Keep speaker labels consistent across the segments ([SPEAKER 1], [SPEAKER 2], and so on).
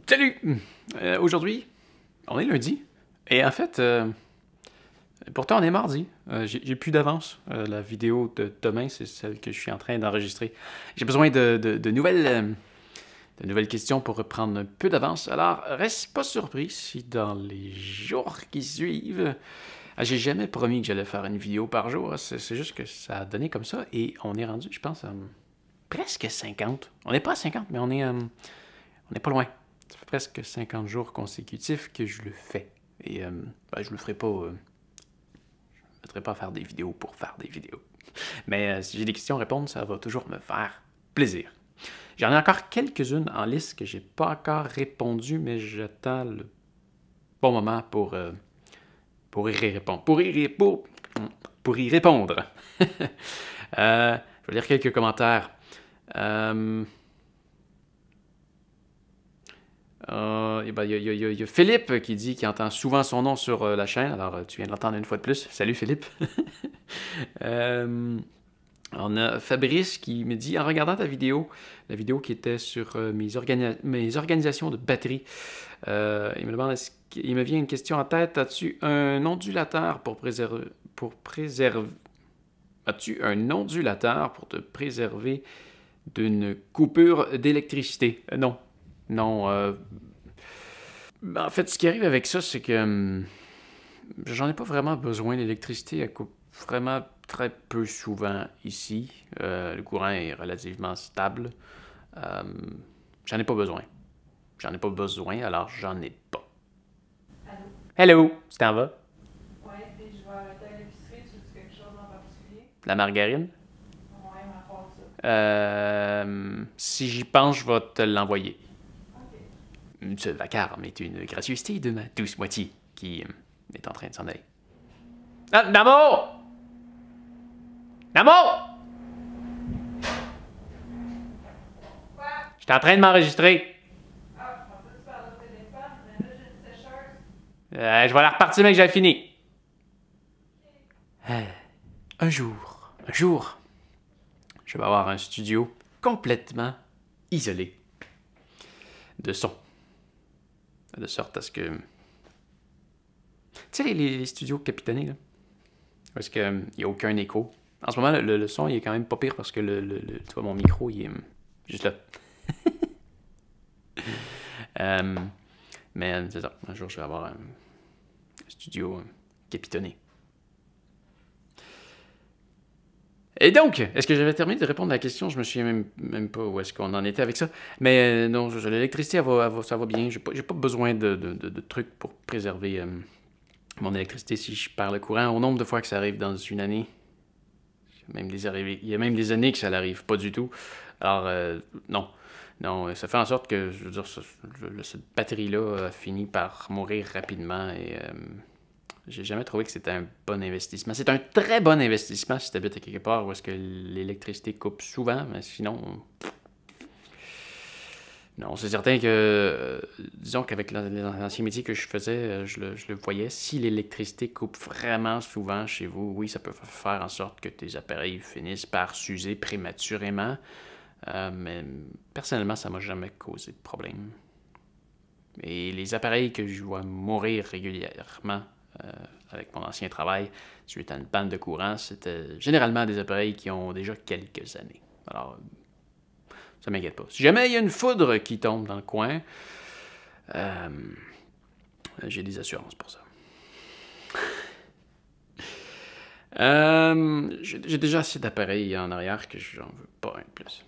[SPEAKER 1] Salut! Aujourd'hui, on est lundi. Et en fait, pourtant on est mardi. J'ai plus d'avance. La vidéo de demain, c'est celle que je suis en train d'enregistrer. J'ai besoin de nouvelles questions pour reprendre un peu d'avance. Alors, reste pas surpris si dans les jours qui suivent... j'ai jamais promis que j'allais faire une vidéo par jour. C'est juste que ça a donné comme ça. Et on est rendu, je pense, à presque 50. On n'est pas à 50, mais on est pas loin. Ça fait presque 50 jours consécutifs que je le fais. Et je le ferai pas... je ne me mettrai pas à faire des vidéos pour faire des vidéos. Mais si j'ai des questions à répondre, ça va toujours me faire plaisir. J'en ai encore quelques-unes en liste que j'ai pas encore répondu, mais j'attends le bon moment pour y répondre. Pour y répondre. Je vais lire quelques commentaires. Il y a Philippe qui dit qu'il entend souvent son nom sur la chaîne. Alors, tu viens de l'entendre une fois de plus. Salut Philippe. On a Fabrice qui me dit, en regardant ta vidéo, la vidéo qui était sur mes organisations de batterie, il me demande, il me vient une question en tête, as-tu un ondulateur pour préserver... As-tu un ondulateur pour te préserver d'une coupure d'électricité? Non. Non. En fait, ce qui arrive avec ça, c'est que j'en ai pas vraiment besoin. L'électricité, elle coupe vraiment très peu souvent ici. Le courant est relativement stable. J'en ai pas besoin. J'en ai pas besoin, alors j'en ai pas.
[SPEAKER 2] Allô?
[SPEAKER 1] Hello! Tu t'en vas?
[SPEAKER 2] Ouais, puis je vais arrêter à l'épicerie. Tu veux quelque chose en particulier?
[SPEAKER 1] La margarine?
[SPEAKER 2] Ouais, mais à part ça.
[SPEAKER 1] Si j'y pense, je vais te l'envoyer.
[SPEAKER 2] Ok.
[SPEAKER 1] Ce vacarme est une gracieuseté de ma douce moitié qui est en train de s'en aller. Ah, Namo! Namo!
[SPEAKER 2] Quoi?
[SPEAKER 1] J'étais en train de m'enregistrer.
[SPEAKER 2] Ah, je pensais que tu parlais au téléphone, mais là, j'ai une sécheuse.
[SPEAKER 1] Je vais la repartir, mais que j'ai fini. Un jour, je vais avoir un studio complètement isolé de son. De sorte à ce que... Tu sais, les studios capitonés, là? Parce qu'il n'y a aucun écho. En ce moment, le son, il est quand même pas pire parce que tu vois, mon micro, il est juste là. Mais c'est ça. Un jour, je vais avoir un studio capitonné. Et donc, est-ce que j'avais terminé de répondre à la question? Je me souviens même pas où est-ce qu'on en était avec ça. Mais non, l'électricité, ça va bien. J'ai pas besoin de trucs pour préserver mon électricité si je perds le courant. Au nombre de fois que ça arrive dans une année, il y a même des années que ça n'arrive pas du tout. Alors, non. Non, ça fait en sorte que, je veux dire, cette batterie-là a fini par mourir rapidement et j'ai jamais trouvé que c'était un bon investissement. C'est un très bon investissement si tu habites à quelque part où est-ce que l'électricité coupe souvent, mais sinon... Non, c'est certain que, disons qu'avec l'ancien métier que je faisais, je le voyais. Si l'électricité coupe vraiment souvent chez vous, oui, ça peut faire en sorte que tes appareils finissent par s'user prématurément. Mais personnellement, ça m'a jamais causé de problème. Et les appareils que je vois mourir régulièrement avec mon ancien travail suite à une panne de courant, c'était généralement des appareils qui ont déjà quelques années. Alors, ça m'inquiète pas. Si jamais il y a une foudre qui tombe dans le coin, j'ai des assurances pour ça. J'ai déjà assez d'appareils en arrière que j'en veux pas un de plus.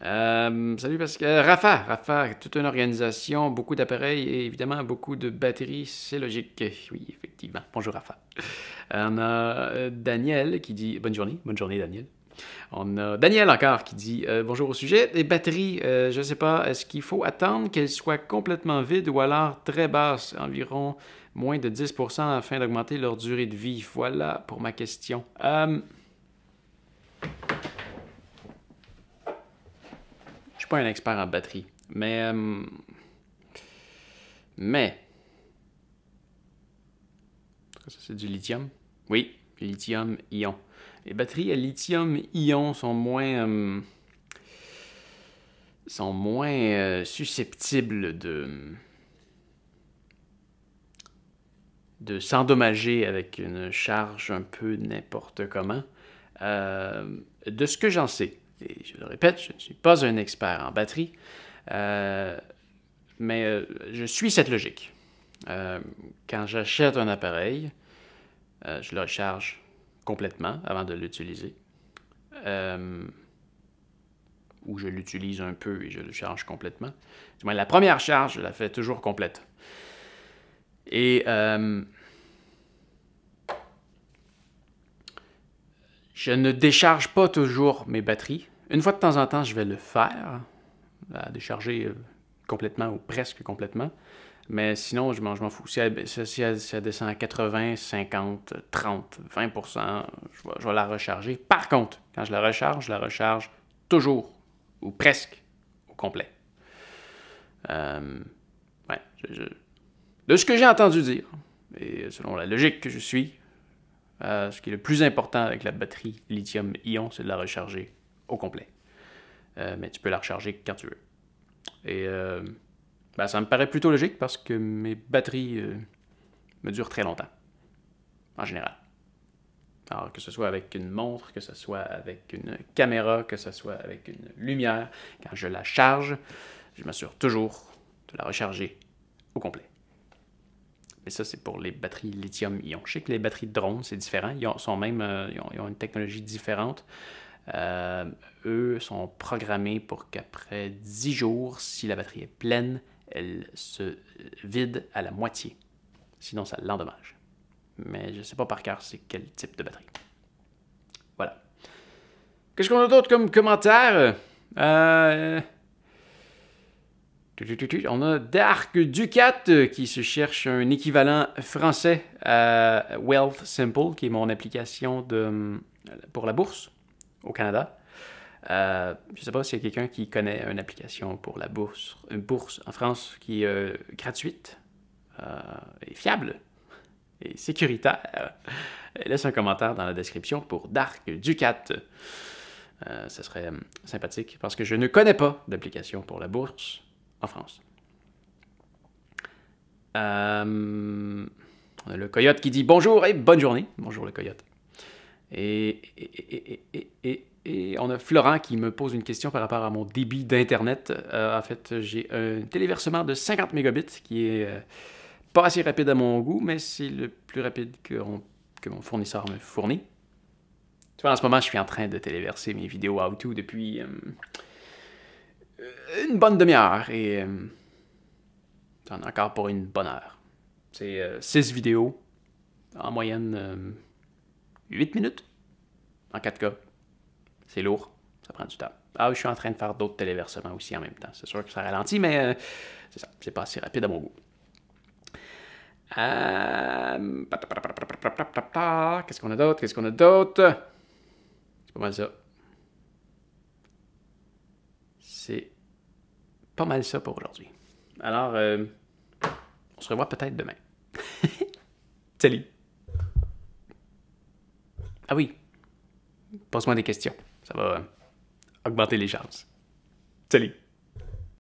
[SPEAKER 1] Salut Pascal. Rafa, toute une organisation, beaucoup d'appareils et évidemment beaucoup de batteries, c'est logique. Oui, effectivement. Bonjour Rafa. On a Daniel qui dit bonne journée Daniel. On a Daniel encore qui dit bonjour au sujet. Les batteries, je ne sais pas, est-ce qu'il faut attendre qu'elles soient complètement vides ou alors très basses, environ moins de 10% afin d'augmenter leur durée de vie? Voilà pour ma question. Je suis pas un expert en batterie, mais ça c'est du lithium. Oui, lithium-ion. Les batteries à lithium-ion sont moins sont moins susceptibles de s'endommager avec une charge un peu n'importe comment. De ce que j'en sais, et je le répète, je ne suis pas un expert en batterie, mais je suis cette logique. Quand j'achète un appareil, je le recharge complètement avant de l'utiliser. Ou je l'utilise un peu et je le charge complètement. Du moins, la première charge, je la fais toujours complète. Et je ne décharge pas toujours mes batteries. Une fois de temps en temps, je vais le faire, à décharger complètement ou presque complètement. Mais sinon, je m'en fous. Si elle descend à 80, 50, 30, 20%, je vais la recharger. Par contre, quand je la recharge toujours ou presque au complet. Ouais, de ce que j'ai entendu dire, et selon la logique que je suis, ce qui est le plus important avec la batterie lithium-ion, c'est de la recharger au complet. Mais tu peux la recharger quand tu veux. Et ça me paraît plutôt logique parce que mes batteries me durent très longtemps, en général. Alors, que ce soit avec une montre, que ce soit avec une caméra, que ce soit avec une lumière, quand je la charge, je m'assure toujours de la recharger au complet. Mais ça, c'est pour les batteries lithium-ion. Je sais que les batteries de drone, c'est différent. Ils ont une technologie différente. Eux sont programmés pour qu'après 10 jours, si la batterie est pleine, elle se vide à la moitié. Sinon, ça l'endommage. Mais je ne sais pas par cœur c'est quel type de batterie. Voilà. Qu'est-ce qu'on a d'autre comme commentaire? On a Dark Ducat qui se cherche un équivalent français à Wealth Simple, qui est mon application pour la bourse au Canada. Je ne sais pas s'il y a quelqu'un qui connaît une application pour la bourse, une bourse en France qui est gratuite et fiable et sécuritaire. Laisse un commentaire dans la description pour Dark Ducat. Ça serait sympathique parce que je ne connais pas d'application pour la bourse en France. On a le coyote qui dit bonjour et bonne journée. Bonjour le coyote. Et on a Florent qui me pose une question par rapport à mon débit d'Internet. En fait, j'ai un téléversement de 50 mégabits qui est pas assez rapide à mon goût, mais c'est le plus rapide que mon fournisseur me fournit. Tu vois, en ce moment, je suis en train de téléverser mes vidéos how-to depuis une bonne demi-heure et j'en ai encore pour une bonne heure. C'est 6 vidéos, en moyenne 8 minutes en 4K. C'est lourd, ça prend du temps. Je suis en train de faire d'autres téléversements aussi en même temps. C'est sûr que ça ralentit, mais c'est ça, c'est pas assez rapide à mon goût. Qu'est-ce qu'on a d'autre? C'est pas mal ça. C'est pas mal ça pour aujourd'hui. Alors, on se revoit peut-être demain. Salut! Ah oui, pose-moi des questions. Ça va augmenter les chances. Salut!